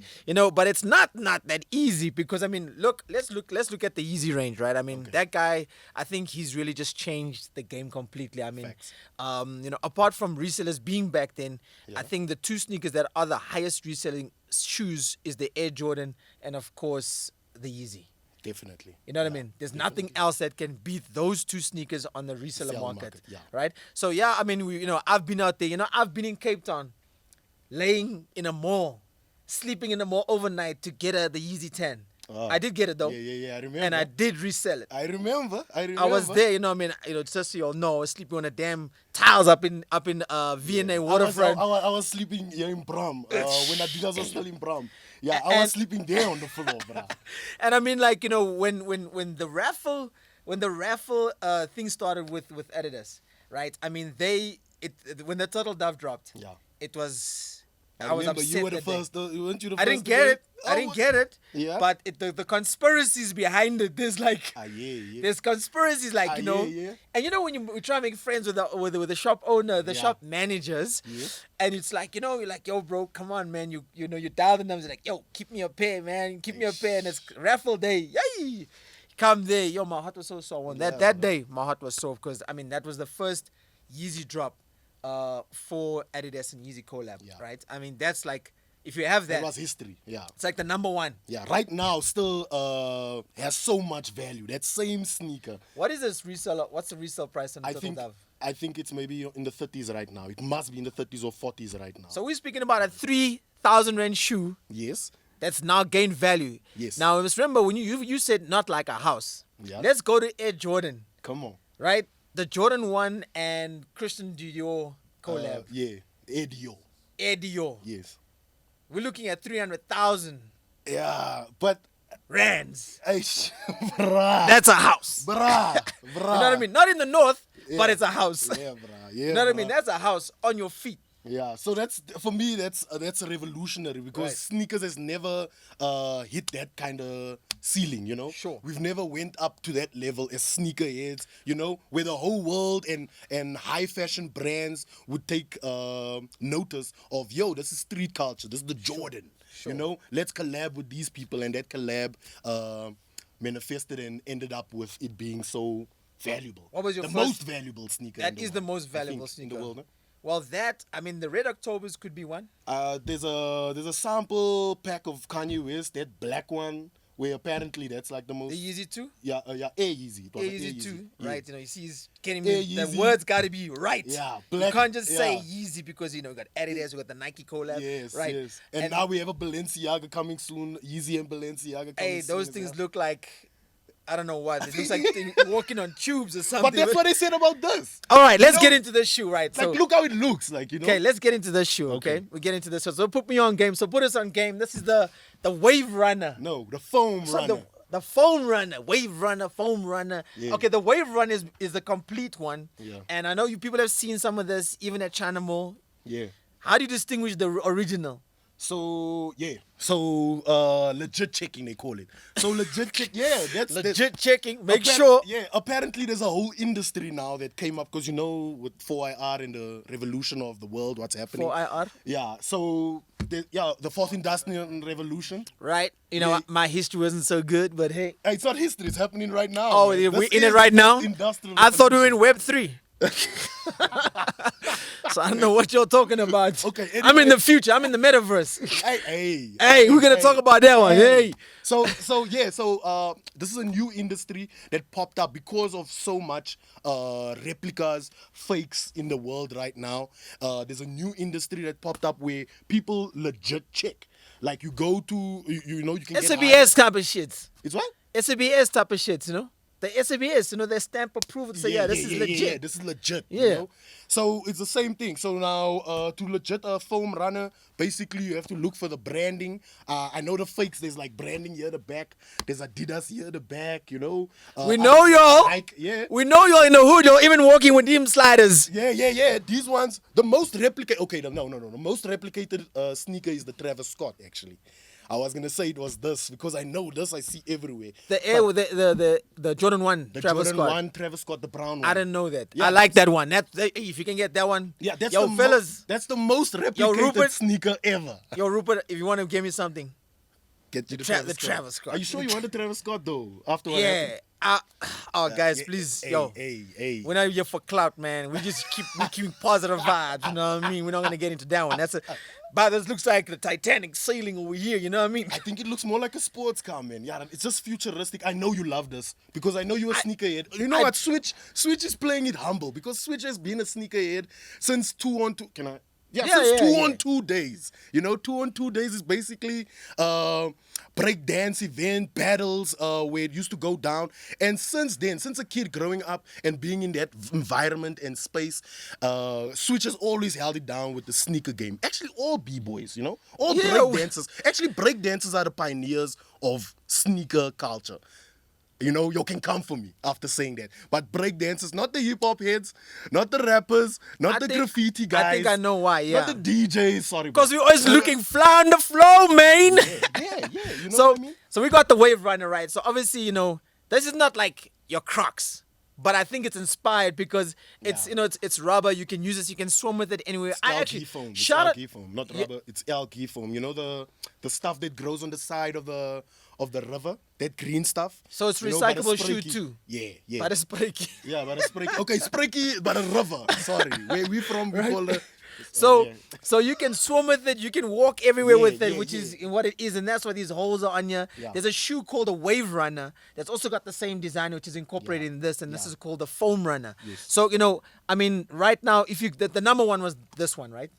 but it's not that easy because let's look at the Yeezy range, right? That guy, I think he's really just changed the game completely. Facts. Apart from resellers being back then, I think the two sneakers that are the highest reselling shoes is the Air Jordan and of course the Yeezy. Definitely. You know what I mean? There's nothing else that can beat those two sneakers on the reseller Resale market, market, yeah. right? So I've been out there. I've been in Cape Town, laying in a mall, sleeping in the mall overnight to get the Yeezy 10. I did get it though. Yeah, I remember. And I did resell it. I remember. I was there, just so you all know, I was sleeping on the damn tiles up in V&A waterfront. I was sleeping here in Bram when Adidas was still in Bram. Yeah, I was sleeping there on the floor, bro. And when the raffle thing started with Adidas, right? When the Turtle Dove dropped, it was. I was remember upset you were the that day. first. Weren't you the I first? didn't get it. I didn't get it. Yeah. But the conspiracies behind it, there's like, yeah. there's conspiracies like, yeah. And when you try to make friends with the shop owner, the Yeah. shop managers, Yeah. and it's like, you're like, yo, bro, come on, man. You dial the numbers, like, yo, keep me a pair, man. Keep me a pair, and it's raffle day. Yay! Come there. Yo, my heart was so sore. That day, my heart was sore because, that was the first Yeezy drop for Adidas and Yeezy collab, Yeah. right? That's like, if you have That that, was history. Yeah. it's like the number one. Yeah. Right now, still has so much value. That same sneaker. What is this reseller? What's the resale price on I Turtle think. Dove? I think it's maybe in the 30s right now. It must be in the 30s or 40s right now. So we're speaking about a 3,000 rand shoe yes. that's now gained value. Yes. Now, just remember when you said not like a house. Yeah. Let's go to Air Jordan, Come on. right? The Jordan 1 and Christian Dior collab. Yeah. Edio. Air Dior. Yes. We're looking at 300,000 Yeah. But. rands. Eish, bruh. That's a house. Bruh. You know what I mean? Not in the north, but it's a house. Yeah, bruh. Yeah, You know what I mean? bruh. That's a house on your feet. Yeah, so that's for me. That's revolutionary because Right. sneakers has never hit that kind of ceiling. Sure. We've never went up to that level as sneakerheads. Where the whole world and high fashion brands would take notice of, yo, this is street culture. This is the Jordan. Sure. Let's collab with these people, and that collab manifested and ended up with it being so valuable. What was your the first- most valuable sneaker? That in is the the world, most I valuable think, sneaker in the world. Huh? Well, the Red Octobers could be one. There's a sample pack of Kanye West, that black one where apparently that's like the most. The Yeezy 2? Yeah, Air Yeezy. It was an Yeezy 2, Yeah. right? You know, you see he's getting Air the Yeezy. words got to be right. Yeah, you black- can't just say yeah. Yeezy because, you know, we got Adidas, we got the Nike collab. Yes, right? yes. And now we have a Balenciaga coming soon. Yeezy and Balenciaga coming Hey, soon. those as things well. look like, I don't know what. It looks like they're walking on tubes or something. But that's what they said about this. All right, let's know? get into the shoe, right? Like, look how it looks. Like, you know. Okay, let's get into the shoe, okay? We get into this. So put me on game. So put us on game. This is the Wave Runner. No, the foam So runner. the foam runner, wave runner, foam runner. Yeah. Okay, the wave runner is the complete one. Yeah. And I know you people have seen some of this even at China Mall. Yeah. How do you distinguish the original? So yeah, so legit checking they call it. So legit check, yeah, that's Legit checking. Make Appar- sure. Yeah, apparently there's a whole industry now that came up because you know with 4IR and the revolution of the world, what's happening. 4IR. Yeah, so the fourth industrial revolution. Right. You know, Yeah. my history wasn't so good, but hey. Hey, it's not history; it's happening right now. Oh, man. we're This in it is right the now? industrial I thought we were revolution. in Web 3. So I don't know what you're talking about. Okay, I'm in anyway. the future. I'm in the metaverse. Hey, We're gonna talk about that one. Hey. So this is a new industry that popped up because of so much replicas, fakes in the world right now. There's a new industry that popped up where people legit check. Like you go to, you know, you can get SBS type of shit. It's what? SBS type of shit, you know? The SBS, you know, they stamp approval to say, yeah, this is legit. Yeah, this is legit. Yeah. You know? So it's the same thing. So now to legit a foam runner, basically you have to look for the branding. I know the fakes, there's like branding here at the back. There's Adidas here at the back, you know. We know y'all. Nike, yeah. We know you're in the hood. You're even walking with them sliders. Yeah. These ones, the most replicated. Okay, no. The most replicated sneaker is the Travis Scott. Actually, I was gonna say it was this because I know this. I see everywhere. The Jordan 1 The Travis Jordan Scott. 1 Travis Scott, the brown one. I didn't know that. Yeah. I like that one. If you can get that one. Yeah, that's yo, the fellas. that's the most replicated Rupert. sneaker ever. Yo, Rupert, if you want to give me something. Get you The the Travis Scott. Are you sure you want the Travis Scott though? After what Yeah. happened? Guys, Yeah, please, hey, yo. Hey. We're not here for clout, man. We keep positive vibes. You know what I mean? We're not gonna get into that one. But this looks like the Titanic sailing over here. You know what I mean? I think it looks more like a sports car, man. Yeah, it's just futuristic. I know you love this because I know you're a sneakerhead. You know what? Switch is playing it humble because Switch has been a sneakerhead since 2-on-2. Can I? Yeah, since 2-on-2 days. You know, 2-on-2 days is basically break dance event battles where it used to go down. And since then, since a kid growing up and being in that environment and space, Switch has always held it down with the sneaker game. Actually, all b-boys, you know, all break dancers. Actually, break dancers are the pioneers of sneaker culture. You know, you can come for me after saying that. But break dancers, not the hip hop heads, not the rappers, not the graffiti guys. I think I know why, yeah. Not the DJs, sorry. Because we're always looking fly on the flow, man. Yeah, you know So, what I mean? so we got the Wave Runner, right? So obviously, you know, this is not like your Crocs. But I think it's inspired because it's it's rubber. You can use this. You can swim with it anywhere. It's I algae actually foam. It's shout out. algae foam, not rubber. It's algae foam. You know the stuff that grows on the side of the river, that green stuff. So it's You know, by the recyclable shoe sprayky- too. Yeah. But it's breaky. Yeah, but a sprayky. Okay, sprayky, but a river. Sorry, where we from? We call it. So yeah. so you can swim with it. You can walk everywhere Yeah, with it, yeah, which yeah. is what it is, and that's why these holes are on you. Yeah. There's a shoe called a Wave Runner that's also got the same design, which is incorporated in this, and this is called the Foam Runner. So you know, I mean, right now, if you the number one was this one, right?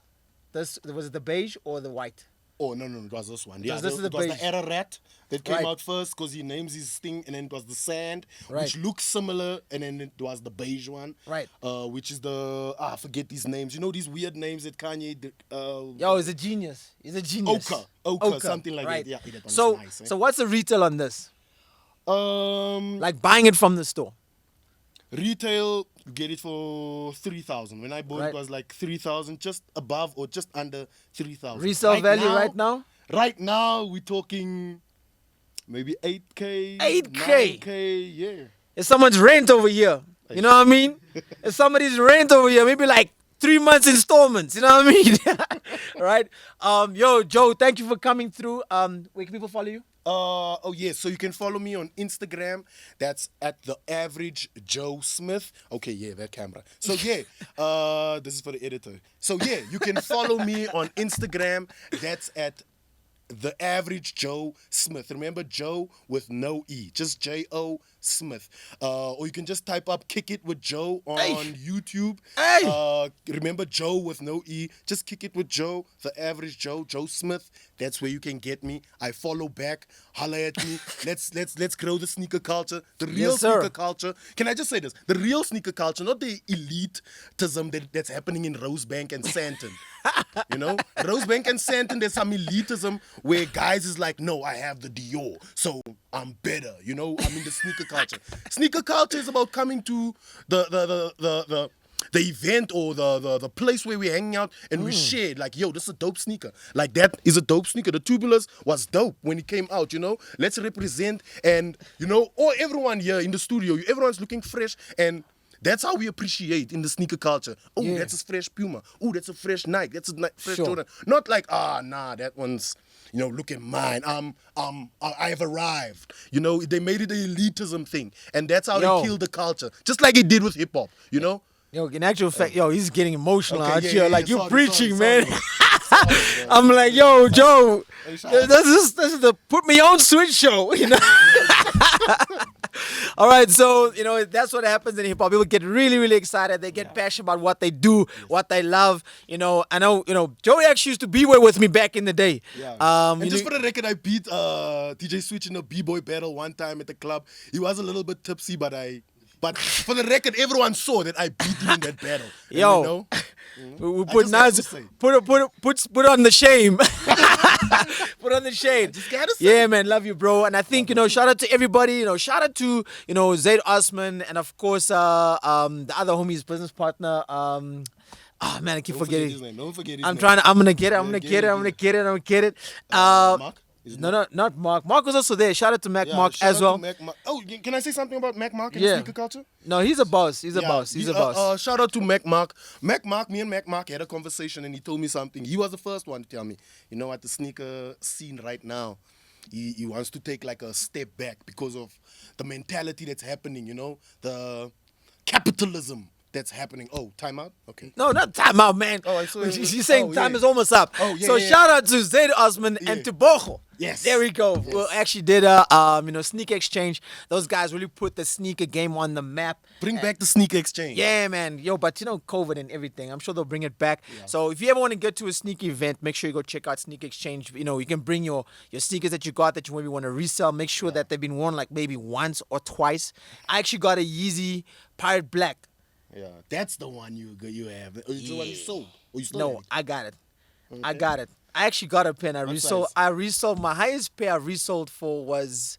This was it the beige or the white? Oh no, it was this one. Yeah, This is the it was beige. the error rat that came Right. out first because he names his thing, and then it was the sand, Right. which looks similar, and then it was the beige one, Right. Which is the I forget these names. You know these weird names that Kanye. Yo, he's a genius. He's a genius. Ochre, something like right. that. Yeah, that one is So nice, eh? so what's the retail on this? Like Like buying it from the store. retail, you get it for 3,000. When I bought Right. it was like 3,000, just above or just under 3,000. Resale value right now? Right now we're talking maybe 8K, 8K? 9K, yeah. It's someone's rent over here. You know what I mean? It's somebody's rent over here. Maybe like 3 months installments. You know what I mean? Right? Yo, Joe, thank you for coming through. Where can people follow you? Oh yeah, so you can follow me on Instagram. That's at the average Joe Smith. Okay, yeah, that camera. So yeah, this is for the editor. So yeah, you can follow me on Instagram. That's at the average Joe Smith. Remember Joe with no E, just J-O Smith. Or you can just type up Kick It with Joe on YouTube. Remember Joe with no E, just Kick It with Joe, the average Joe Smith. That's where you can get me. I follow back, holla at me. Let's grow the sneaker culture, the real sneaker culture. Can I just say this? The real sneaker culture, not the elitism that's happening in Rosebank and Sandton. You know, Rosebank and Sandton, there's some elitism where guys is like, no, I have the Dior, so I'm better. You know, I'm in the sneaker culture. Sneaker culture is about coming to the event or the place where we're hanging out and we shared like, yo, this is a dope sneaker. Like that is a dope sneaker. The Tubulars was dope when it came out, you know. Let's represent and, you know, or everyone here in the studio, everyone's looking fresh and that's how we appreciate in the sneaker culture. Oh, that's a fresh Puma. Oh, that's a fresh Nike. That's a fresh Jordan. Not like, nah, that one's, you know, look at mine. I've arrived. You know, they made it an elitism thing. And that's how they killed the culture. Just like it did with hip hop, you know? Yo, in actual fact, he's getting emotional out Okay, here. yeah, Like, you're preaching, sorry, man. sorry, I'm like, yo, Joe, Hey, this is the Put Me On Switch show, you know? All right, so, you know, that's what happens in hip-hop. People get really, really excited. They get passionate about what they do, what they love. You know, I know, you know, Joey actually used to be with me back in the day. Yeah. And just for the record, I beat DJ Switch in a b-boy battle one time at the club. He was a little bit tipsy, but for the record, everyone saw that I beat him in that battle. And Yo, you know, we put Nas, say. put on the shame. Put on the shade. just gotta say. Yeah, man, love you, bro. And I think, you know, shout out to everybody. You know, shout out to, you know, Zaid Osman and of course the other homie's business partner. Man, I keep Don't forget his forgetting. name. Don't forget his I'm name. trying to. I'm gonna get it. Mark? Is it No, not Mark. Mark was also there. Shout out to Mac Yeah, Mark shout as out well. to Mac Mark. Oh, can I say something about Mac Mark and Yeah. sneaker culture? No, he's a boss. He's a Yeah, boss. He's a boss. Shout out to Mac Mark. Me and Mac Mark had a conversation and he told me something. He was the first one to tell me, you know, at the sneaker scene right now, he wants to take like a step back because of the mentality that's happening, you know, the capitalism that's happening. Oh, time out? Okay. No, not time out, man. Oh, I saw it. She's saying Oh, time yeah. is almost up. Oh, yeah, so yeah. shout out to Zaid Osman and Yeah. to Bocho. Yes. There we go. Yes. We actually did a you know, sneaker exchange. Those guys really put the sneaker game on the map. Bring back the sneaker exchange. Yeah, man. Yo, but you know, COVID and everything. I'm sure they'll bring it back. So if you ever want to get to a sneaker event, make sure you go check out Sneaker Exchange. You know, you can bring your sneakers that you got that you maybe want to resell. Make sure that they've been worn like maybe once or twice. I actually got a Yeezy Pirate Black. Yeah, that's the one you have. It's the one you sold. Or you still No, have it? I got it. I got it. I actually got a pen. What size? I resold my highest pair I resold for was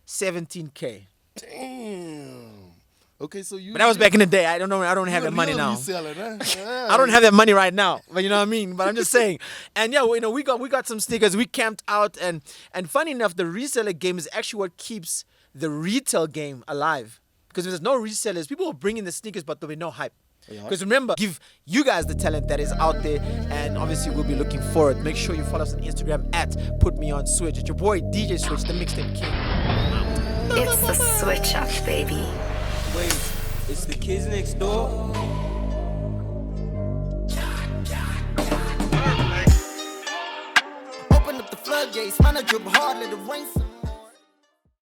17K. Damn. Okay, so you. But that was back in the day. I don't know. I don't have that money now. I don't have that money right now. But you know what I mean? But I'm just saying. And yeah, you know, we got some sneakers. We camped out and funny enough, the reseller game is actually what keeps the retail game alive. Because if there's no resellers, people will bring in the sneakers, but there'll be no hype. Because remember, give you guys the talent that is out there, and obviously we'll be looking for it. Make sure you follow us on Instagram at PutMeOnSwitch. It's your boy DJ Switch, the mixtape king. It's the switch up, baby. Wait, it's the kids next door. Open up the floodgates, man, I drip hard, let it rain.